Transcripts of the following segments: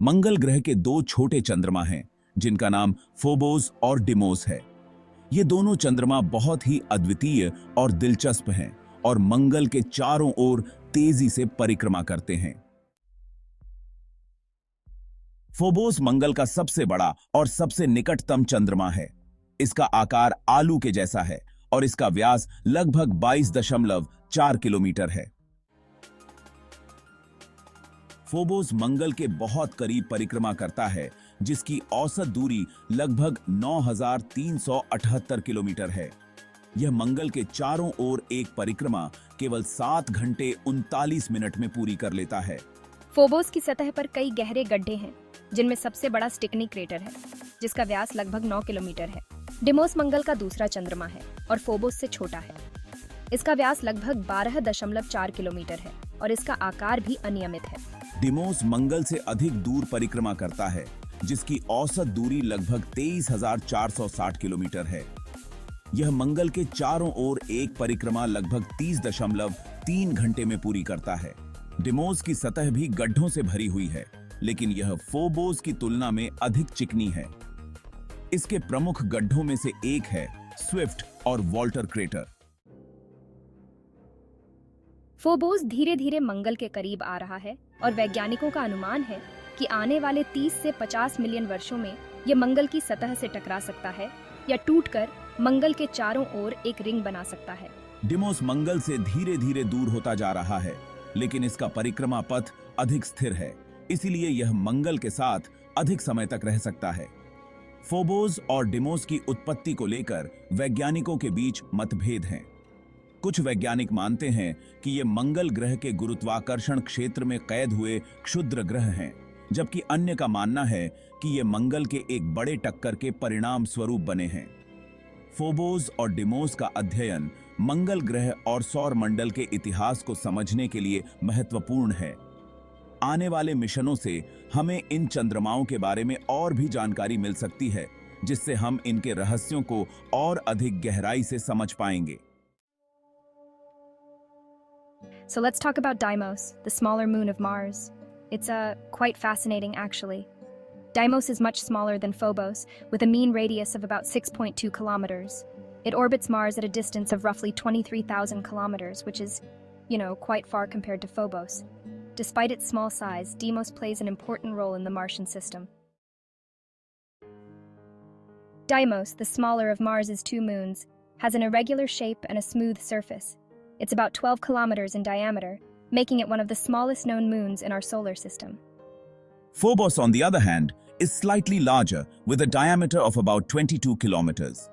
मंगल ग्रह के दो छोटे चंद्रमा हैं जिनका नाम फोबोस और डिमोस है। ये दोनों चंद्रमा बहुत ही अद्वितीय और दिलचस्प हैं और मंगल के चारों ओर तेजी से परिक्रमा करते हैं। फोबोस मंगल का सबसे बड़ा और सबसे निकटतम चंद्रमा है। इसका आकार आलू के जैसा है और इसका व्यास लगभग 22.4 किलोमीटर है। फोबोस मंगल के बहुत करीब परिक्रमा करता है, जिसकी औसत दूरी लगभग 9,378 किलोमीटर है। यह मंगल के चारों ओर एक परिक्रमा केवल 7 घंटे 39 मिनट में पूरी कर लेता है। फोबोस की सतह पर कई गहरे गड्ढे हैं, जिनमें सबसे बड़ा स्टिकनी क्रेटर है, जिसका व्यास लगभग 9 किलोमीटर है। डिमोस मंगल का दूसरा चंद्रमा है और फोबोस से छोटा है। इसका व्यास लगभग 12.4 किलोमीटर है और इसका आकार भी अनियमित है। डिमोस मंगल से अधिक दूर परिक्रमा करता है, जिसकी औसत दूरी लगभग 23,460 किलोमीटर है। यह मंगल के चारों ओर एक परिक्रमा लगभग 30.3 घंटे में पूरी करता है। डिमोस की सतह भी गड्ढों से भरी हुई है, लेकिन यह फोबोस की तुलना में अधिक चिकनी है। इसके प्रमुख गड्ढों में से एक है स्विफ्ट और वॉल्टर क्रेटर। फोबोस धीरे धीरे मंगल के करीब आ रहा है और वैज्ञानिकों का अनुमान है कि आने वाले 30 से 50 मिलियन वर्षों में यह मंगल की सतह से टकरा सकता है या टूटकर मंगल के चारों ओर एक रिंग बना सकता है। डिमोस मंगल से धीरे धीरे दूर होता जा रहा है, लेकिन इसका परिक्रमा पथ अधिक स्थिर है, इसीलिए यह मंगल के साथ अधिक समय तक रह सकता है। फोबोस और डिमोस की उत्पत्ति को लेकर वैज्ञानिकों के बीच मतभेद हैं। कुछ वैज्ञानिक मानते हैं कि ये मंगल ग्रह के गुरुत्वाकर्षण क्षेत्र में कैद हुए क्षुद्र ग्रह हैं, जबकि अन्य का मानना है कि ये मंगल के एक बड़े टक्कर के परिणाम स्वरूप बने हैं। फोबोस और डिमोस का अध्ययन मंगल ग्रह और सौर मंडल के इतिहास को समझने के लिए महत्वपूर्ण है। आने वाले मिशनों से हमें इन चंद्रमाओं के बारे में और भी जानकारी मिल सकती है, जिससे हम इनके रहस्यों को और अधिक गहराई से समझ पाएंगे। So let's talk about Deimos, the smaller moon of Mars. It's quite fascinating, actually. Deimos is much smaller than Phobos, with a mean radius of about 6.2 kilometers. It orbits Mars at a distance of roughly 23,000 kilometers, which is, quite far compared to Phobos. Despite its small size, Deimos plays an important role in the Martian system. Deimos, the smaller of Mars's two moons, has an irregular shape and a smooth surface. It's about 12 kilometers in diameter, making it one of the smallest known moons in our solar system. Phobos, on the other hand, is slightly larger, with a diameter of about 22 kilometers.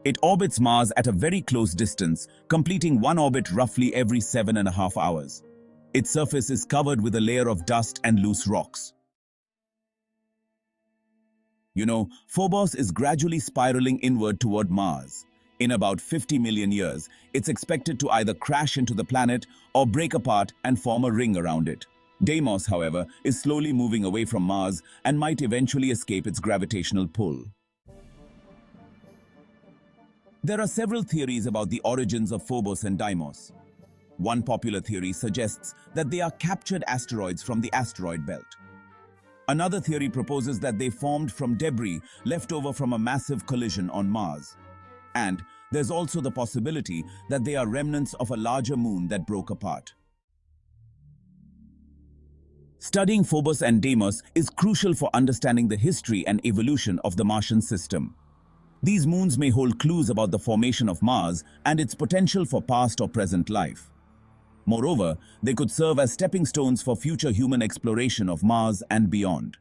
It orbits Mars at a very close distance, completing one orbit roughly every 7.5 hours. Its surface is covered with a layer of dust and loose rocks. Phobos is gradually spiraling inward toward Mars. In about 50 million years, it's expected to either crash into the planet or break apart and form a ring around it. Deimos, however, is slowly moving away from Mars and might eventually escape its gravitational pull. There are several theories about the origins of Phobos and Deimos. One popular theory suggests that they are captured asteroids from the asteroid belt. Another theory proposes that they formed from debris left over from a massive collision on Mars. And there's also the possibility that they are remnants of a larger moon that broke apart. Studying Phobos and Deimos is crucial for understanding the history and evolution of the Martian system. These moons may hold clues about the formation of Mars and its potential for past or present life. Moreover, they could serve as stepping stones for future human exploration of Mars and beyond.